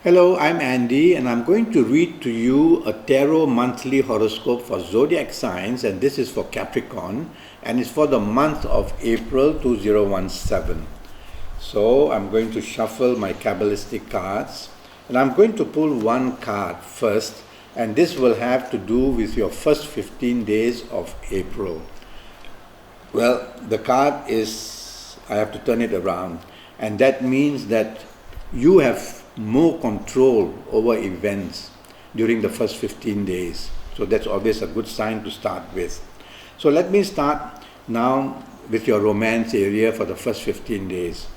Hello, I'm Andy, and I'm going to read to you a tarot monthly horoscope for Zodiac signs, and this is for Capricorn, and it's for the month of April 2017. So I'm going to shuffle my Kabbalistic cards, and I'm going to pull one card first, and this will have to do with your first 15 days of April. Well, the card is, I have to turn it around, and that means that you have more control over events during the first 15 days. So that's always a good sign to start with. So let me start now with your romance area for the first 15 days.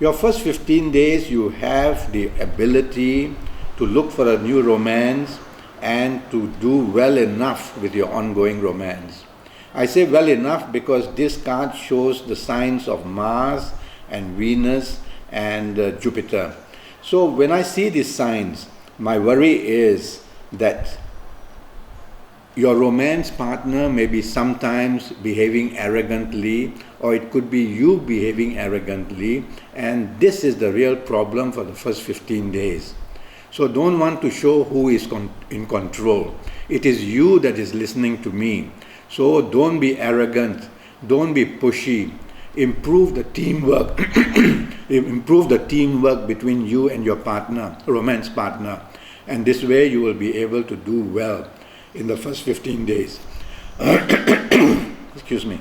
Your first 15 days, you have the ability to look for a new romance and to do well enough with your ongoing romance. I say well enough because this card shows the signs of Mars and Venus and Jupiter. So when I see these signs, my worry is that your romance partner may be sometimes behaving arrogantly, or it could be you behaving arrogantly, and this is the real problem for the first 15 days. So don't want to show who is in control. It is you that is listening to me. So don't be arrogant, don't be pushy. Improve the teamwork. Improve the teamwork between you and your partner, romance partner, and this way you will be able to do well in the first 15 days. Excuse me.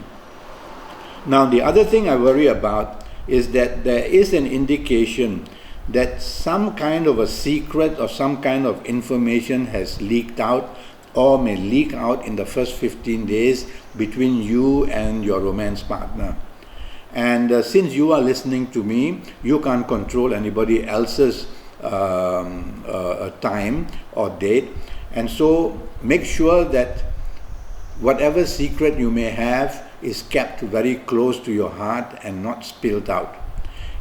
Now the other thing I worry about is that there is an indication that some kind of a secret or some kind of information has leaked out or may leak out in the first 15 days between you and your romance partner. And since you are listening to me, you can't control anybody else's time or date. And so make sure that whatever secret you may have is kept very close to your heart and not spilled out.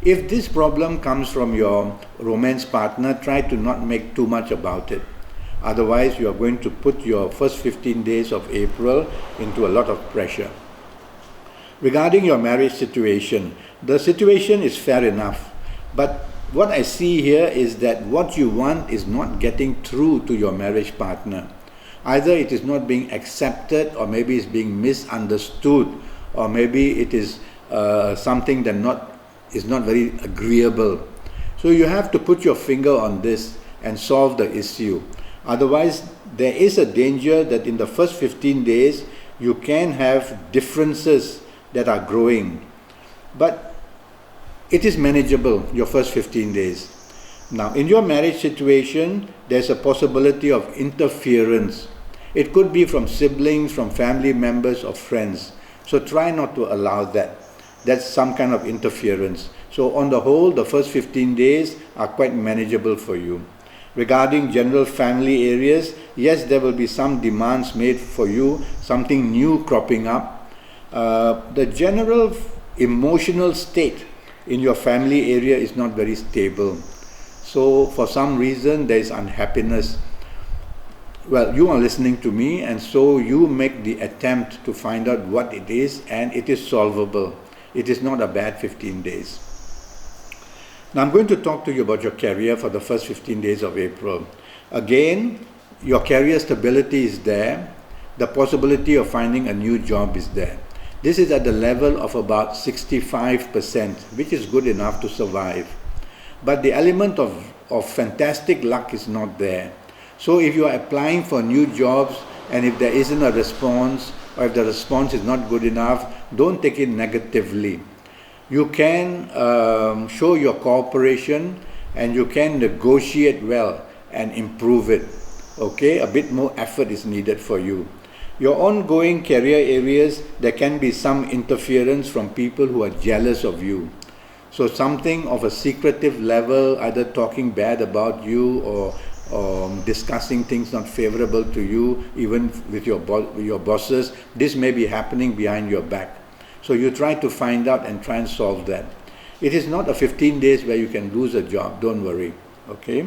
If this problem comes from your romance partner, try to not make too much about it. Otherwise, you are going to put your first 15 days of April into a lot of pressure. Regarding your marriage situation, the situation is fair enough, but what I see here is that what you want is not getting through to your marriage partner. Either it is not being accepted, or maybe it's being misunderstood, or maybe it is something that is not very agreeable. So you have to put your finger on this and solve the issue. Otherwise, there is a danger that in the first 15 days, you can have differences that are growing, but it is manageable, your first 15 days. Now, in your marriage situation, there's a possibility of interference. It could be from siblings, from family members, or friends. So try not to allow that. That's some kind of interference. So on the whole, the first 15 days are quite manageable for you. Regarding general family areas, yes, there will be some demands made for you, something new cropping up. The general emotional state in your family area is not very stable. So for some reason there is unhappiness. Well, you are listening to me, and so you make the attempt to find out what it is, and it is solvable. It is not a bad 15 days. Now I'm going to talk to you about your career for the first 15 days of April. Again, your career stability is there. The possibility of finding a new job is there. This is at the level of about 65%, which is good enough to survive. But the element of fantastic luck is not there. So if you are applying for new jobs and if there isn't a response, or if the response is not good enough, don't take it negatively. You can show your cooperation and you can negotiate well and improve it. Okay, a bit more effort is needed for you. Your ongoing career areas, there can be some interference from people who are jealous of you. So something of a secretive level, either talking bad about you or discussing things not favorable to you, even with your bosses, this may be happening behind your back. So you try to find out and try and solve that. It is not a 15 days where you can lose a job, don't worry. Okay?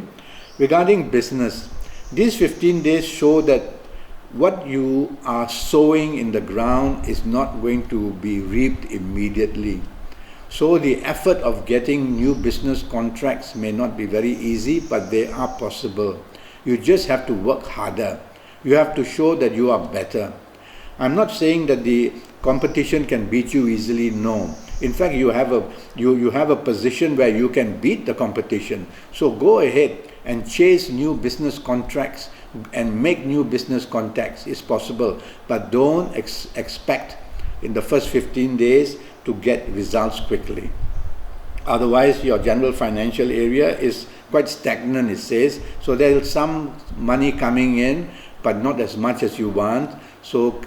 Regarding business, these 15 days show that what you are sowing in the ground is not going to be reaped immediately. So the effort of getting new business contracts may not be very easy, but they are possible. You just have to work harder. You have to show that you are better. I'm not saying that the competition can beat you easily, no. In fact, you have a position where you can beat the competition. So go ahead and chase new business contracts and make new business contacts. It's possible, but don't expect in the first 15 days to get results quickly. Otherwise, your general financial area is quite stagnant, it says. So there is some money coming in, but not as much as you want. So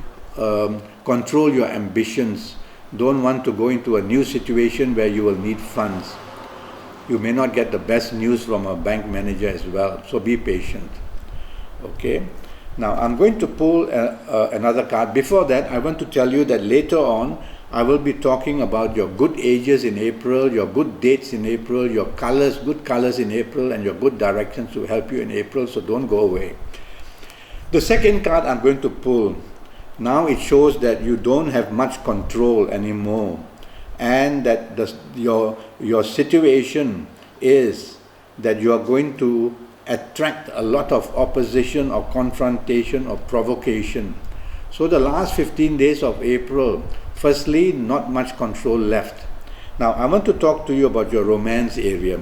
control your ambitions. Don't want to go into a new situation where you will need funds. You may not get the best news from a bank manager as well. So be patient. Okay. Now I'm going to pull another card. Before that, I want to tell you that later on, I will be talking about your good ages in April, your good dates in April, your colors, good colors in April, and your good directions to help you in April, so don't go away. The second card I'm going to pull, now it shows that you don't have much control anymore, and that your situation is that you are going to attract a lot of opposition or confrontation or provocation. So the last 15 days of April, firstly, not much control left. Now, I want to talk to you about your romance area.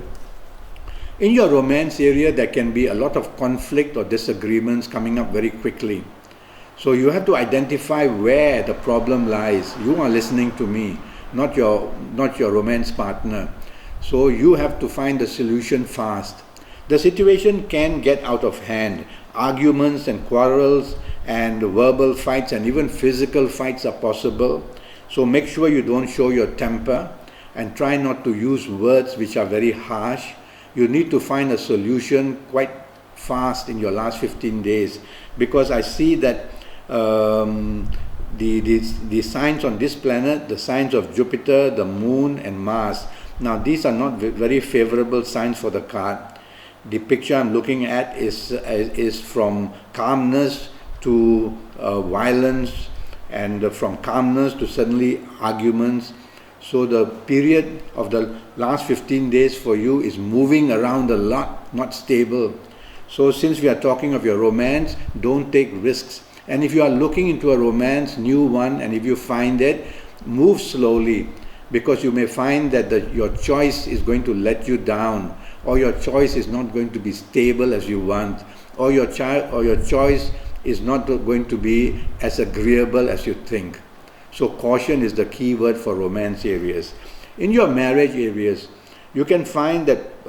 In your romance area, there can be a lot of conflict or disagreements coming up very quickly. So you have to identify where the problem lies. You are listening to me, not your romance partner. So you have to find the solution fast. The situation can get out of hand. Arguments and quarrels and verbal fights and even physical fights are possible. So make sure you don't show your temper and try not to use words which are very harsh. You need to find a solution quite fast in your last 15 days, because I see that the signs on this planet, the signs of Jupiter, the Moon and Mars, now these are not very favorable signs for the card. The picture I'm looking at is from calmness to violence, and from calmness to suddenly arguments. So the period of the last 15 days for you is moving around a lot, not stable. So since we are talking of your romance, don't take risks. And if you are looking into a romance, new one, and if you find it, move slowly, because you may find that your choice is going to let you down, or your choice is not going to be stable as you want, or your choice is not going to be as agreeable as you think. So caution is the key word for romance areas. In your marriage areas, you can find that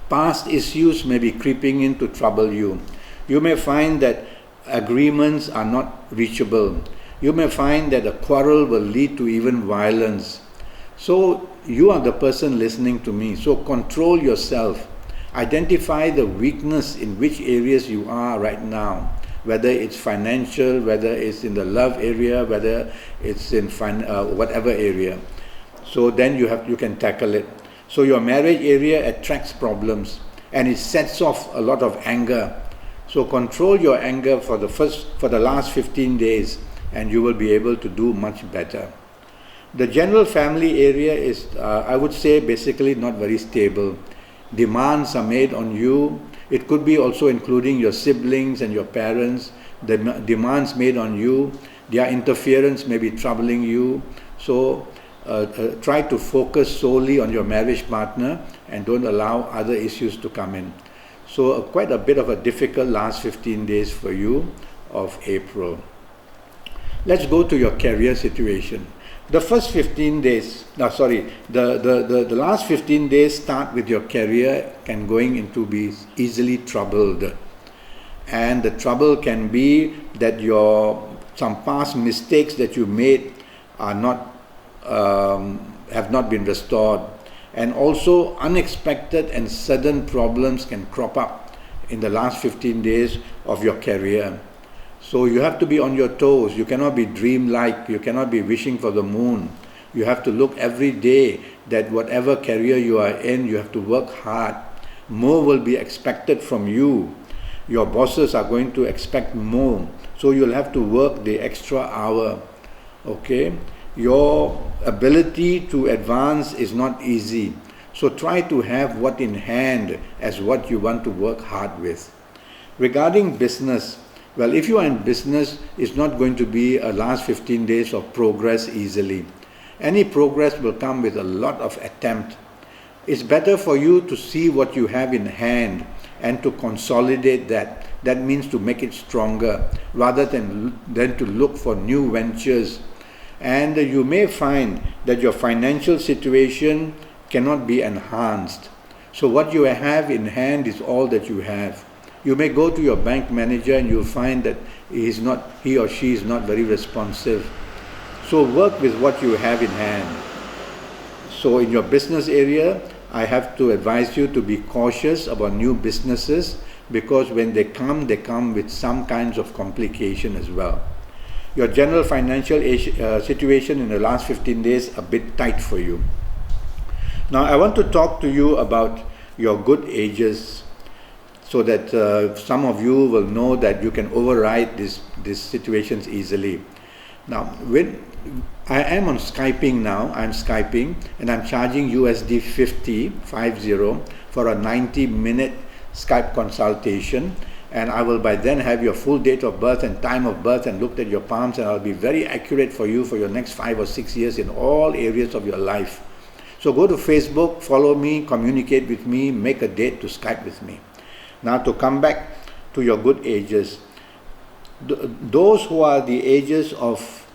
past issues may be creeping in to trouble you. You may find that agreements are not reachable. You may find that a quarrel will lead to even violence. So you are the person listening to me. So control yourself. Identify the weakness in which areas you are right now, whether it's financial, whether it's in the love area, whether it's in whatever area. So then you can tackle it. So your marriage area attracts problems and it sets off a lot of anger. So control your anger for the last 15 days, and you will be able to do much better. The general family area is, I would say, basically not very stable. Demands are made on you. It could be also including your siblings and your parents. The demands made on you, their interference may be troubling you. So try to focus solely on your marriage partner and don't allow other issues to come in. So quite a bit of a difficult last 15 days for you of April. Let's go to your career situation. The first 15 days, the last 15 days start with your career can going into be easily troubled. And the trouble can be that some past mistakes that you made are not, have not been restored. And also unexpected and sudden problems can crop up in the last 15 days of your career. So you have to be on your toes. You cannot be dreamlike. You cannot be wishing for the moon. You have to look every day that whatever career you are in, you have to work hard. More will be expected from you. Your bosses are going to expect more. So you'll have to work the extra hour. Okay? Your ability to advance is not easy. So try to have what in hand as what you want to work hard with. Regarding business, well, if you are in business, it's not going to be a last 15 days of progress easily. Any progress will come with a lot of attempt. It's better for you to see what you have in hand and to consolidate that. That means to make it stronger rather than to look for new ventures. And you may find that your financial situation cannot be enhanced. So what you have in hand is all that you have. You may go to your bank manager and you'll find that he or she is not very responsive. So work with what you have in hand. So in your business area, I have to advise you to be cautious about new businesses, because when they come with some kinds of complication as well. Your general financial situation in the last 15 days a bit tight for you. Now I want to talk to you about your good ages, so that some of you will know that you can override these situations easily. Now, when I am on Skyping now, I'm Skyping and I'm charging USD 50 for a 90-minute Skype consultation, and I will by then have your full date of birth and time of birth and looked at your palms, and I'll be very accurate for you for your next 5 or 6 years in all areas of your life. So go to Facebook, follow me, communicate with me, make a date to Skype with me. Now to come back to your good ages, those who are the ages of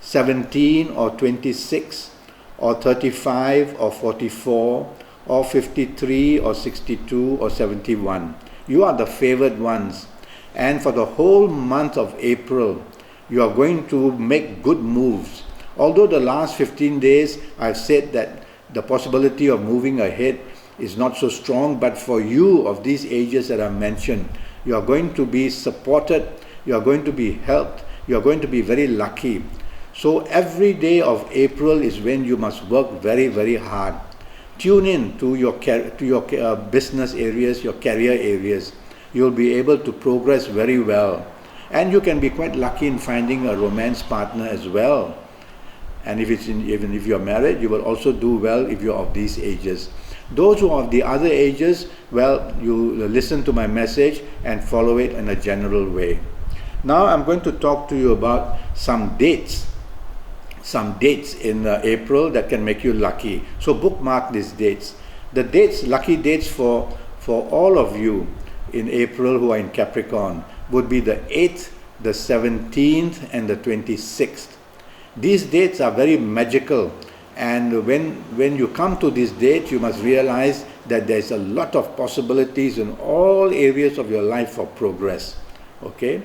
17 or 26 or 35 or 44 or 53 or 62 or 71, you are the favored ones. And for the whole month of April, you are going to make good moves. Although the last 15 days I've said that the possibility of moving ahead is not so strong, but for you of these ages that I've mentioned, you are going to be supported, you are going to be helped, you are going to be very lucky. So every day of April is when you must work very, very hard. Tune in to your business areas, your career areas. You'll be able to progress very well. And you can be quite lucky in finding a romance partner as well. And even if you're married, you will also do well if you're of these ages. Those who are of the other ages, well, you listen to my message and follow it in a general way. Now I'm going to talk to you about some dates in April that can make you lucky. So bookmark these dates. The dates, lucky dates for all of you in April who are in Capricorn would be the 8th, the 17th and the 26th. These dates are very magical, and when you come to this date, you must realize that there's a lot of possibilities in all areas of your life for progress. Okay?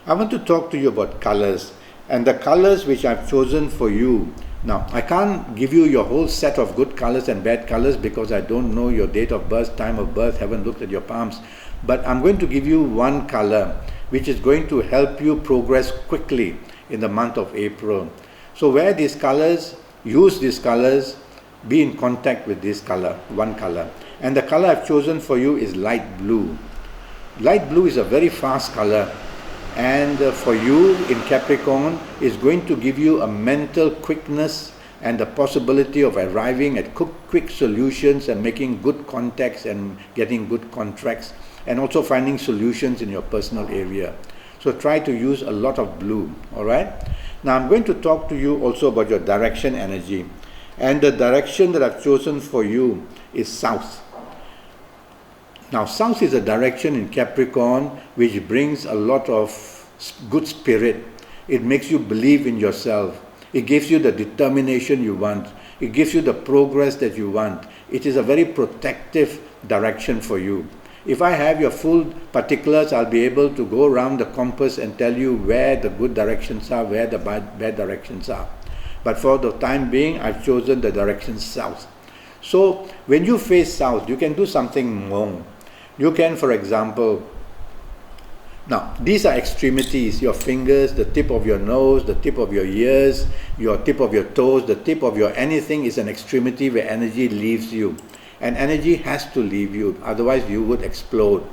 I want to talk to you about colors, and the colors which I've chosen for you. Now, I can't give you your whole set of good colors and bad colors because I don't know your date of birth, time of birth, haven't looked at your palms. But I'm going to give you one color which is going to help you progress quickly in the month of April. So wear these colors, use these colors, be in contact with this color, one color. And the color I've chosen for you is light blue. Light blue is a very fast color, and for you in Capricorn is going to give you a mental quickness and the possibility of arriving at quick solutions and making good contacts and getting good contracts, and also finding solutions in your personal area. So try to use a lot of blue, all right? Now I'm going to talk to you also about your direction energy. And the direction that I've chosen for you is south. Now south is a direction in Capricorn which brings a lot of good spirit. It makes you believe in yourself. It gives you the determination you want. It gives you the progress that you want. It is a very protective direction for you. If I have your full particulars, I'll be able to go around the compass and tell you where the good directions are, where the bad directions are. But for the time being, I've chosen the direction south. So when you face south, you can do something more. You can, for example, now these are extremities, your fingers, the tip of your nose, the tip of your ears, your tip of your toes, the tip of your anything is an extremity where energy leaves you. And energy has to leave you, otherwise you would explode.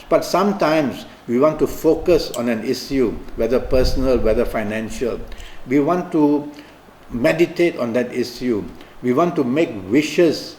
But sometimes we want to focus on an issue, whether personal, whether financial. We want to meditate on that issue. We want to make wishes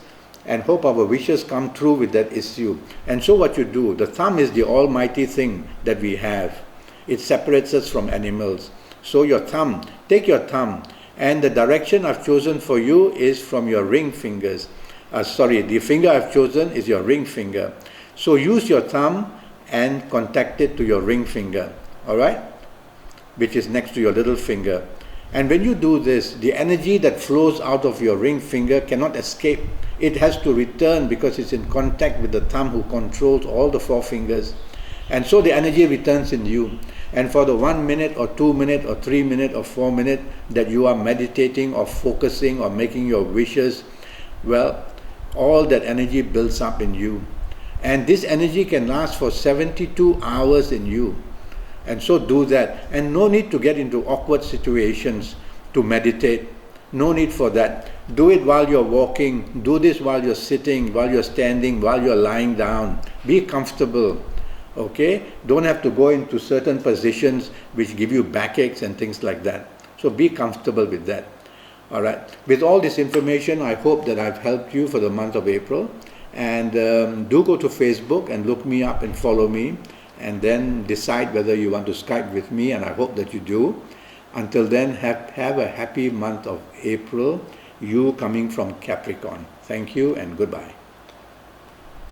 and hope our wishes come true with that issue. And so what you do, the thumb is the almighty thing that we have. It separates us from animals. So your thumb, take your thumb, and the direction I've chosen for you is from your ring fingers. The finger I've chosen is your ring finger. So use your thumb and contact it to your ring finger, alright? Which is next to your little finger. And when you do this, the energy that flows out of your ring finger cannot escape. It has to return because it's in contact with the thumb who controls all the 4 fingers. And so the energy returns in you. And for the 1 minute or 2 minute or 3 minute or 4 minute that you are meditating or focusing or making your wishes, well, all that energy builds up in you. And this energy can last for 72 hours in you. And so do that. And no need to get into awkward situations to meditate. No need for that. Do it while you're walking. Do this while you're sitting, while you're standing, while you're lying down. Be comfortable. Okay? Don't have to go into certain positions which give you backaches and things like that. So be comfortable with that. Alright. With all this information, I hope that I've helped you for the month of April. And do go to Facebook and look me up and follow me. And then decide whether you want to Skype with me, and I hope that you do. Until then, have a happy month of April, you coming from Capricorn. Thank you and goodbye.